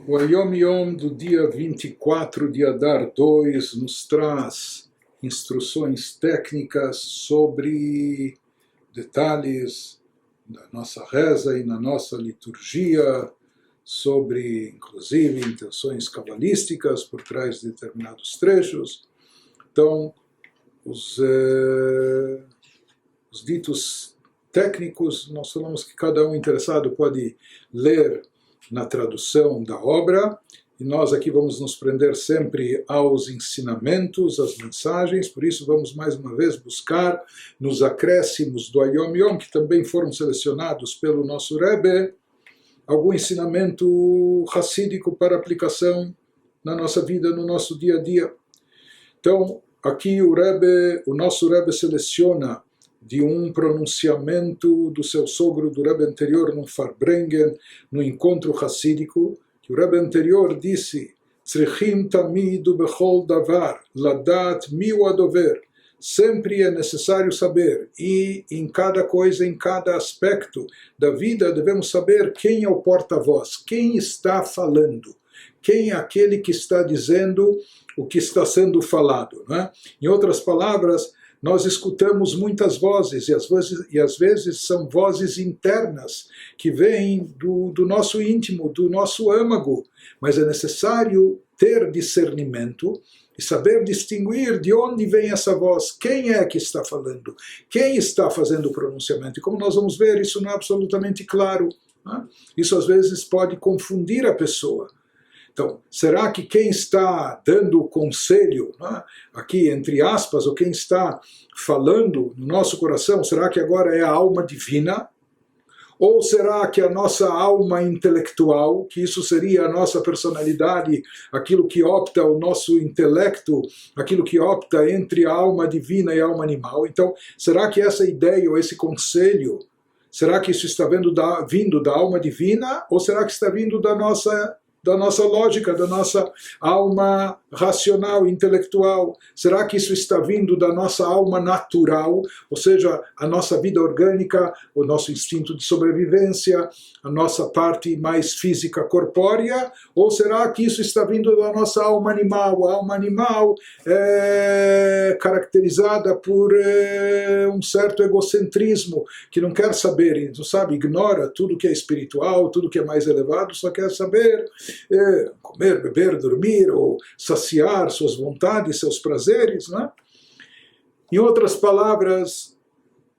O Ayom Yom do dia 24 de Adar 2 nos traz instruções técnicas sobre detalhes da nossa reza e na nossa liturgia, sobre, inclusive, intenções cabalísticas por trás de determinados trechos. Então, os ditos técnicos, nós falamos que cada um interessado pode ler na tradução da obra, e nós aqui vamos nos prender sempre aos ensinamentos, às mensagens, por isso vamos mais uma vez buscar nos acréscimos do Ayom Yom, que também foram selecionados pelo nosso Rebbe, algum ensinamento racídico para aplicação na nossa vida, no nosso dia a dia. Então, aqui o nosso Rebbe seleciona de um pronunciamento do seu sogro, do Rebbe anterior, no Farbrengen, no encontro racídico, que o Rebbe anterior disse: Tzrichim tamid ubechol davar, ladat miu adover. Sempre é necessário saber, e em cada coisa, em cada aspecto da vida, devemos saber quem é o porta-voz, quem está falando, quem é aquele que está dizendo o que está sendo falado, né? Em outras palavras, nós escutamos muitas vozes, e às vezes são vozes internas, que vêm do nosso íntimo, do nosso âmago, mas é necessário ter discernimento e saber distinguir de onde vem essa voz, quem é que está falando, quem está fazendo o pronunciamento. E como nós vamos ver, isso não é absolutamente claro, né? Isso às vezes pode confundir a pessoa. Então, será que quem está dando o conselho, né, aqui entre aspas, ou quem está falando no nosso coração, será que agora é a alma divina? Ou será que a nossa alma intelectual, que isso seria a nossa personalidade, aquilo que opta o nosso intelecto, aquilo que opta entre a alma divina e a alma animal? Então, será que essa ideia ou esse conselho, será que isso está vindo da alma divina, ou será que está vindo da nossa lógica, da nossa alma racional, intelectual? Será que isso está vindo da nossa alma natural, ou seja, a nossa vida orgânica, o nosso instinto de sobrevivência, a nossa parte mais física corpórea, ou será que isso está vindo da nossa alma animal? A alma animal é caracterizada por um certo egocentrismo, que não quer saber, não sabe, ignora tudo que é espiritual, tudo que é mais elevado, só quer saber comer, beber, dormir, ou saciar suas vontades, seus prazeres, né? Em outras palavras,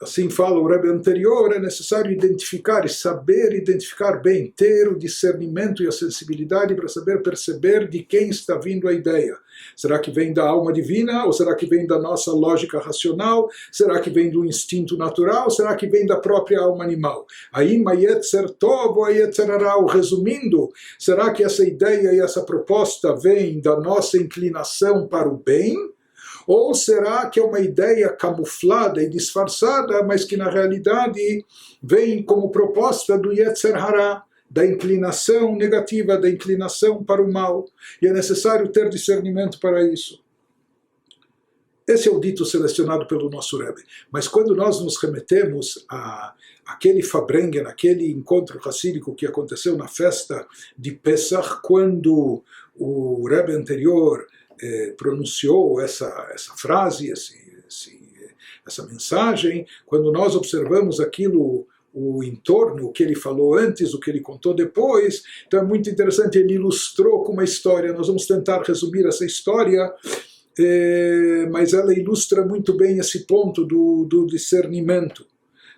assim fala o Rebbe anterior, é necessário identificar e saber identificar bem, ter o discernimento e a sensibilidade para saber perceber de quem está vindo a ideia. Será que vem da alma divina, ou será que vem da nossa lógica racional? Será que vem do instinto natural? Será que vem da própria alma animal? Aí, Yetzer Tov ou Yetzer Hara, resumindo, será que essa ideia e essa proposta vem da nossa inclinação para o bem? Ou será que é uma ideia camuflada e disfarçada, mas que na realidade vem como proposta do Yetzer Hara, da inclinação negativa, da inclinação para o mal? E é necessário ter discernimento para isso. Esse é o dito selecionado pelo nosso Rebbe. Mas quando nós nos remetemos a aquele Farbrengen, aquele encontro racídico que aconteceu na festa de Pesach, quando o Rebbe anterior pronunciou essa frase, essa mensagem, quando nós observamos aquilo, o entorno, o que ele falou antes, o que ele contou depois, então é muito interessante, ele ilustrou com uma história. Nós vamos tentar resumir essa história, mas ela ilustra muito bem esse ponto do discernimento.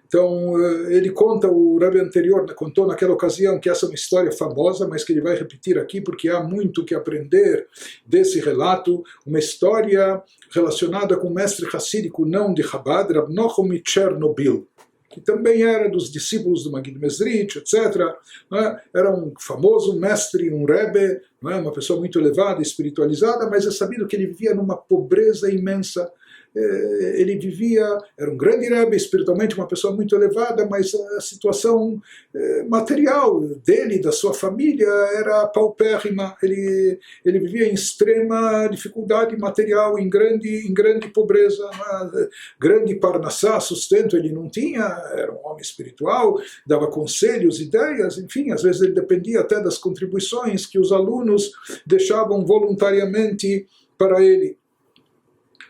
Então, ele conta, o Rebbe anterior contou naquela ocasião que essa é uma história famosa, mas que ele vai repetir aqui porque há muito que aprender desse relato, uma história relacionada com o mestre racídico não de Chabad, Rab Nochum Chernobyl, que também era dos discípulos do Maggid Mesrich, etc. Era um famoso mestre, um Rebbe, uma pessoa muito elevada, espiritualizada, mas é sabido que ele vivia numa pobreza imensa, ele vivia, era um grande Rebbe, espiritualmente uma pessoa muito elevada, mas a situação material dele, da sua família, era paupérrima. Ele vivia em extrema dificuldade material, em grande pobreza, grande parnassá, sustento ele não tinha, era um homem espiritual, dava conselhos, ideias, enfim, às vezes ele dependia até das contribuições que os alunos deixavam voluntariamente para ele.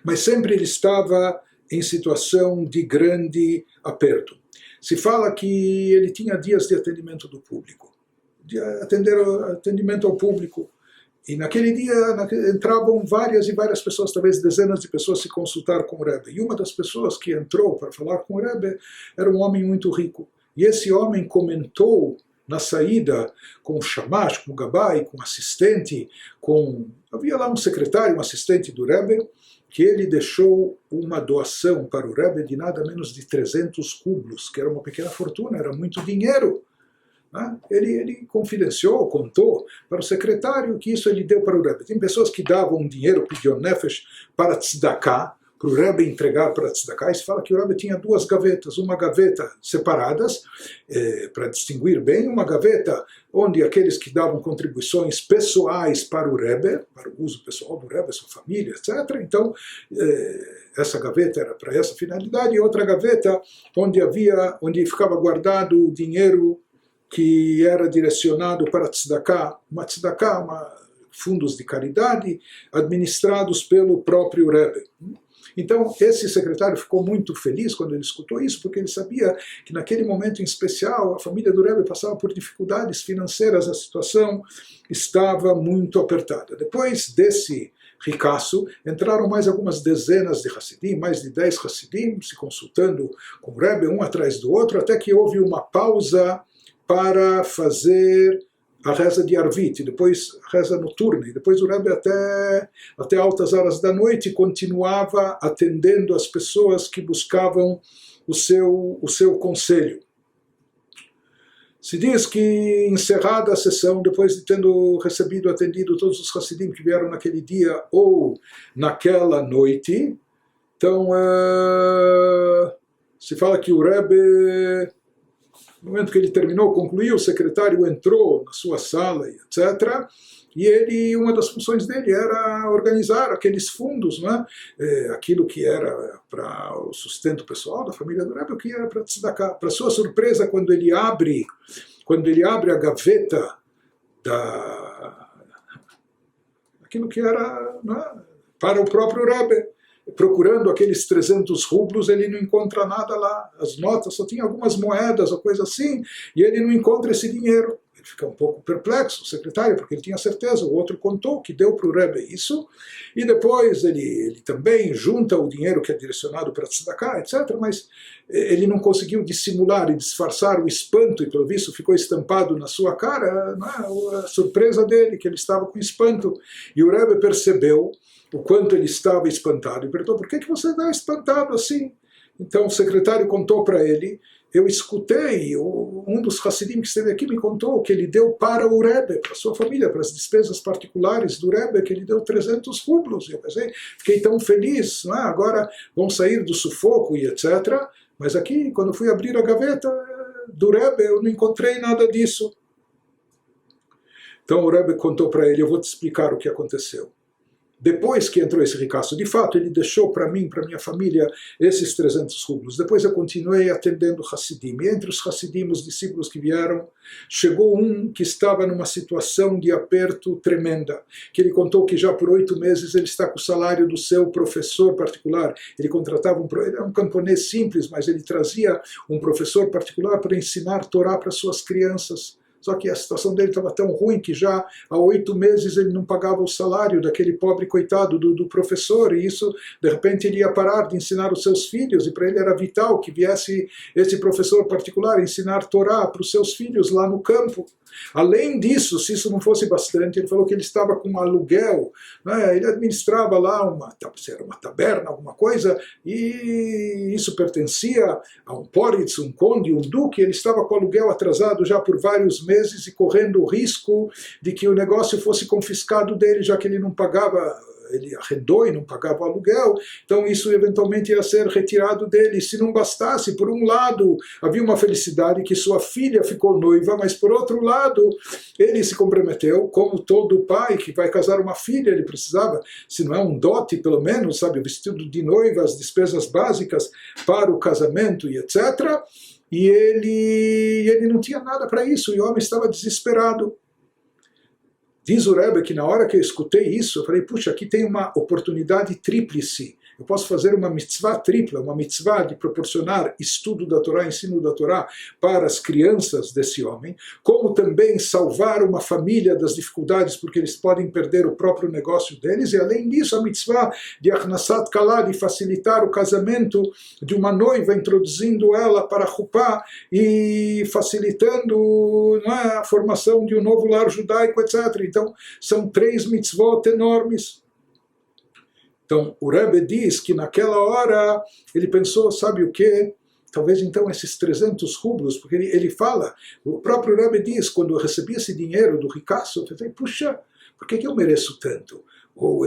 Mas sempre ele estava em situação de grande aperto. Se fala que ele tinha dias de atendimento do público, de atendimento ao público. E naquele dia entravam várias e várias pessoas, talvez dezenas de pessoas, se consultar com o Rebbe. E uma das pessoas que entrou para falar com o Rebbe era um homem muito rico. E esse homem comentou na saída com o shamash, com o gabai, com o assistente, havia lá um secretário, um assistente do Rebbe, que ele deixou uma doação para o Rebbe de nada menos de 300 rublos, que era uma pequena fortuna, era muito dinheiro. Ele confidenciou, contou para o secretário que isso ele deu para o Rebbe. Tem pessoas que davam dinheiro, pediam nefesh, para tzedakah, para o Rebbe entregar para tzedakah. E se fala que o Rebbe tinha duas gavetas, uma gaveta separadas, para distinguir bem, uma gaveta onde aqueles que davam contribuições pessoais para o Rebbe, para o uso pessoal do Rebbe, sua família, etc. Então, essa gaveta era para essa finalidade, e outra gaveta onde ficava guardado o dinheiro que era direcionado para tzedakah, fundos de caridade administrados pelo próprio Rebbe. Então, esse secretário ficou muito feliz quando ele escutou isso, porque ele sabia que naquele momento em especial a família do Rebbe passava por dificuldades financeiras, a situação estava muito apertada. Depois desse ricaço, entraram mais algumas dezenas de Hassidim, mais de 10 Hassidim, se consultando com o Rebbe, um atrás do outro, até que houve uma pausa para fazer a reza de Arvit, depois a reza noturna, e depois o Rebbe até altas horas da noite continuava atendendo as pessoas que buscavam o seu conselho. Se diz que, encerrada a sessão, depois de tendo atendido todos os Hassidim que vieram naquele dia ou naquela noite, então se fala que o Rebbe, no momento que ele terminou, concluiu, o secretário entrou na sua sala, etc. E uma das funções dele era organizar aqueles fundos, aquilo que era para o sustento pessoal da família do Rebbe, o que era para tzedakah. Para sua surpresa, quando ele abre a gaveta aquilo que era para o próprio Rebbe, procurando aqueles 300 rublos, ele não encontra nada lá. As notas só tinha algumas moedas ou coisa assim, e ele não encontra esse dinheiro. Ele fica um pouco perplexo, o secretário, porque ele tinha certeza. O outro contou que deu para o Rebbe isso, e depois ele também junta o dinheiro que é direcionado para tzedakah, etc., mas ele não conseguiu dissimular e disfarçar o espanto, e pelo visto ficou estampado na sua cara, a surpresa dele, que ele estava com espanto. E o Rebbe percebeu o quanto ele estava espantado, e perguntou: por que você está espantado assim? Então o secretário contou para ele: eu escutei, um dos Hassidim que esteve aqui me contou que ele deu para o Rebbe, para a sua família, para as despesas particulares do Rebbe, que ele deu 300 rublos. Eu pensei, fiquei tão feliz, agora vão sair do sufoco e etc. Mas aqui, quando fui abrir a gaveta do Rebbe, eu não encontrei nada disso. Então o Rebbe contou para ele: eu vou te explicar o que aconteceu. Depois que entrou esse ricaço, de fato, ele deixou para mim, para minha família, esses 300 rublos. Depois eu continuei atendendo Hassidim. E entre os Hassidim, os discípulos que vieram, chegou um que estava numa situação de aperto tremenda, que ele contou que já por 8 meses ele está com o salário do seu professor particular. Ele contratava ele era um camponês simples, mas ele trazia um professor particular para ensinar Torá para suas crianças. Só que a situação dele estava tão ruim que já há 8 meses ele não pagava o salário daquele pobre coitado do professor, e isso, de repente, ele ia parar de ensinar os seus filhos, e para ele era vital que viesse esse professor particular ensinar Torá para os seus filhos lá no campo. Além disso, se isso não fosse bastante, ele falou que ele estava com um aluguel, ele administrava lá uma taberna, alguma coisa, e isso pertencia a um poritz, um conde, um duque. Ele estava com o aluguel atrasado já por vários meses e correndo o risco de que o negócio fosse confiscado dele, já que ele não pagava ele arrendou e não pagava o aluguel, então isso eventualmente ia ser retirado dele. Se não bastasse, por um lado, havia uma felicidade que sua filha ficou noiva, mas por outro lado, ele se comprometeu, como todo pai que vai casar uma filha, ele precisava, se não é um dote, pelo menos, sabe, o vestido de noiva, as despesas básicas para o casamento e etc. E ele não tinha nada para isso, e o homem estava desesperado. Diz o Rebbe que na hora que eu escutei isso, eu falei, puxa, aqui tem uma oportunidade tríplice. Eu posso fazer uma mitzvah tripla, uma mitzvah de proporcionar estudo da Torá, ensino da Torá para as crianças desse homem, como também salvar uma família das dificuldades, porque eles podem perder o próprio negócio deles, e além disso a mitzvah de Achnasat Kalá, de facilitar o casamento de uma noiva, introduzindo ela para a Chupá e facilitando, não é, a formação de um novo lar judaico, etc. Então, são 3 mitzvot enormes. Então, o Rebbe diz que naquela hora ele pensou, sabe o quê? Talvez então esses 300 rublos, porque ele fala, o próprio Rebbe diz, quando eu recebi esse dinheiro do ricaço, eu falei, puxa, por que eu mereço tanto? Ou,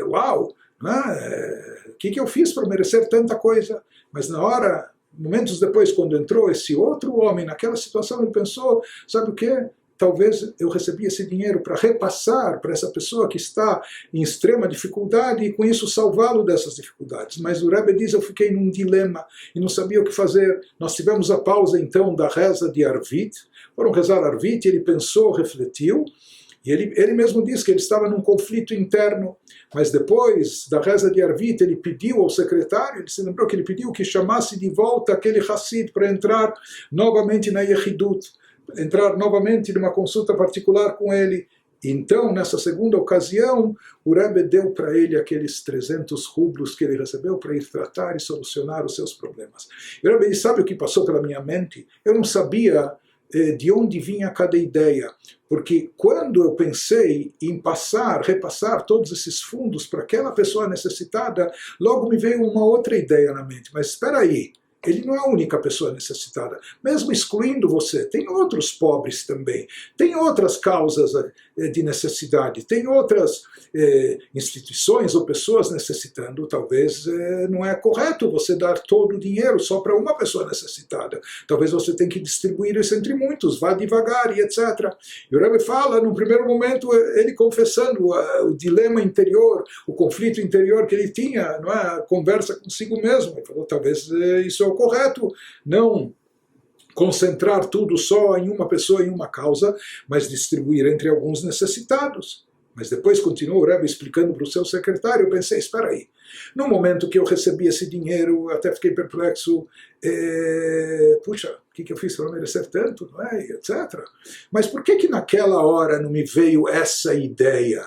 uau, o que eu fiz para merecer tanta coisa? Mas na hora, momentos depois, quando entrou esse outro homem naquela situação, ele pensou, sabe o quê? Talvez eu recebi esse dinheiro para repassar para essa pessoa que está em extrema dificuldade e com isso salvá-lo dessas dificuldades. Mas o Rebbe diz, eu fiquei num dilema e não sabia o que fazer. Nós tivemos a pausa então da reza de Arvit. Foram rezar Arvit, ele pensou, refletiu, e ele mesmo disse que ele estava num conflito interno. Mas depois da reza de Arvit, ele pediu ao secretário, ele se lembrou que ele pediu que chamasse de volta aquele Hassid para entrar novamente na Yechidut, entrar novamente numa consulta particular com ele. Então, nessa segunda ocasião, o Rebbe deu para ele aqueles 300 rublos que ele recebeu para ir tratar e solucionar os seus problemas. E o Rebbe disse, sabe o que passou pela minha mente? Eu não sabia de onde vinha cada ideia, porque quando eu pensei em repassar todos esses fundos para aquela pessoa necessitada, logo me veio uma outra ideia na mente. Mas espera aí, ele não é a única pessoa necessitada. Mesmo excluindo você, tem outros pobres também. Tem outras causas de necessidade. Tem outras instituições ou pessoas necessitando. Talvez não é correto você dar todo o dinheiro só para uma pessoa necessitada. Talvez você tenha que distribuir isso entre muitos. Vá devagar e etc. E o Rebbe fala, num primeiro momento, ele confessando o dilema interior, o conflito interior que ele tinha, não é? A conversa consigo mesmo. Ele falou, talvez isso é o correto, não concentrar tudo só em uma pessoa, em uma causa, mas distribuir entre alguns necessitados. Mas depois continuou o Rebbe explicando para o seu secretário, eu pensei, espera aí, no momento que eu recebi esse dinheiro, até fiquei perplexo, puxa, o que eu fiz para merecer tanto, não é? Etc. Mas por que naquela hora não me veio essa ideia?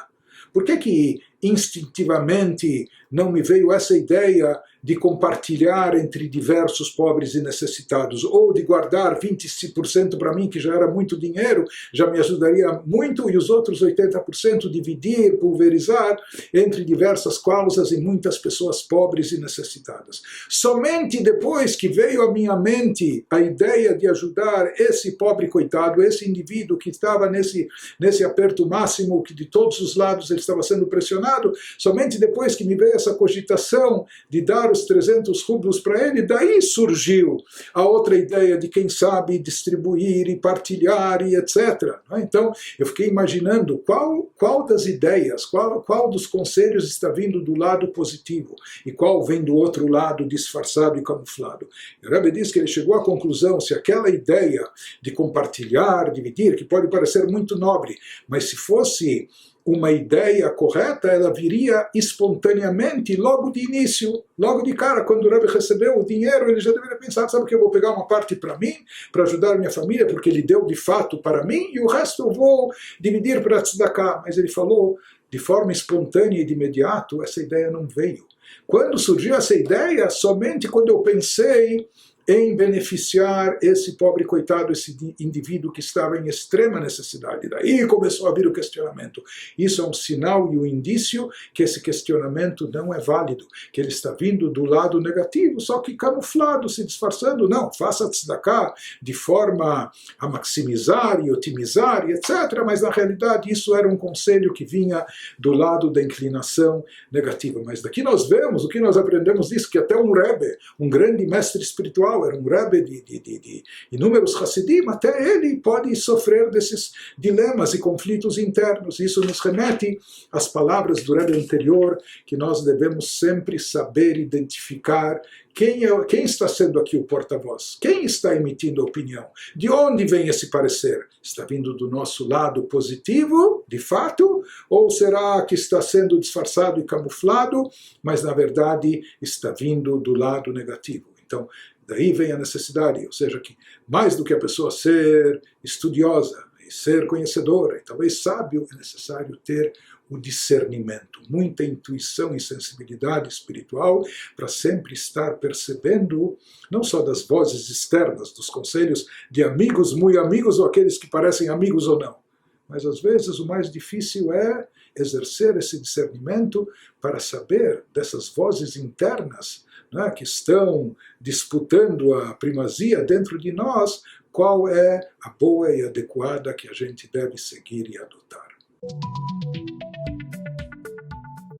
Por que instintivamente não me veio essa ideia de compartilhar entre diversos pobres e necessitados, ou de guardar 20% para mim, que já era muito dinheiro, já me ajudaria muito, e os outros 80% dividir, pulverizar entre diversas causas e muitas pessoas pobres e necessitadas. Somente depois que veio à minha mente a ideia de ajudar esse pobre coitado, esse indivíduo que estava nesse aperto máximo, que de todos os lados ele estava sendo pressionado, somente depois que me veio essa cogitação de dar os 300 rublos para ele, daí surgiu a outra ideia de, quem sabe, distribuir e partilhar e etc. Então, eu fiquei imaginando qual das ideias, qual dos conselhos está vindo do lado positivo e qual vem do outro lado disfarçado e camuflado. E o Rebbe diz que ele chegou à conclusão, se aquela ideia de compartilhar, dividir, que pode parecer muito nobre, mas se fosse uma ideia correta, ela viria espontaneamente, logo de início, logo de cara, quando o Rebbe recebeu o dinheiro, ele já deveria pensar, sabe que eu vou pegar uma parte para mim, para ajudar minha família, porque ele deu de fato para mim, e o resto eu vou dividir para tzedakah. Mas ele falou, de forma espontânea e de imediato, essa ideia não veio. Quando surgiu essa ideia, somente quando eu pensei em beneficiar esse pobre coitado, esse indivíduo que estava em extrema necessidade. Daí começou a vir o questionamento. Isso é um sinal e um indício que esse questionamento não é válido, que ele está vindo do lado negativo, só que camuflado, se disfarçando. Não, faça tzedakah de forma a maximizar e otimizar, e etc. Mas na realidade isso era um conselho que vinha do lado da inclinação negativa. Mas daqui nós vemos, o que nós aprendemos disso, que até um Rebbe, um grande mestre espiritual, era um Rebbe de inúmeros Hassidim, até ele pode sofrer desses dilemas e conflitos internos. Isso nos remete às palavras do Rebbe anterior, que nós devemos sempre saber identificar quem está sendo aqui o porta-voz, quem está emitindo a opinião, de onde vem esse parecer? Está vindo do nosso lado positivo, de fato, ou será que está sendo disfarçado e camuflado, mas na verdade está vindo do lado negativo? Então, daí vem a necessidade, ou seja, que mais do que a pessoa ser estudiosa e ser conhecedora e talvez sábio, é necessário ter o discernimento, muita intuição e sensibilidade espiritual para sempre estar percebendo, não só das vozes externas, dos conselhos de amigos, muito amigos, ou aqueles que parecem amigos ou não, mas às vezes o mais difícil é exercer esse discernimento para saber dessas vozes internas, né, que estão disputando a primazia dentro de nós, qual é a boa e adequada que a gente deve seguir e adotar.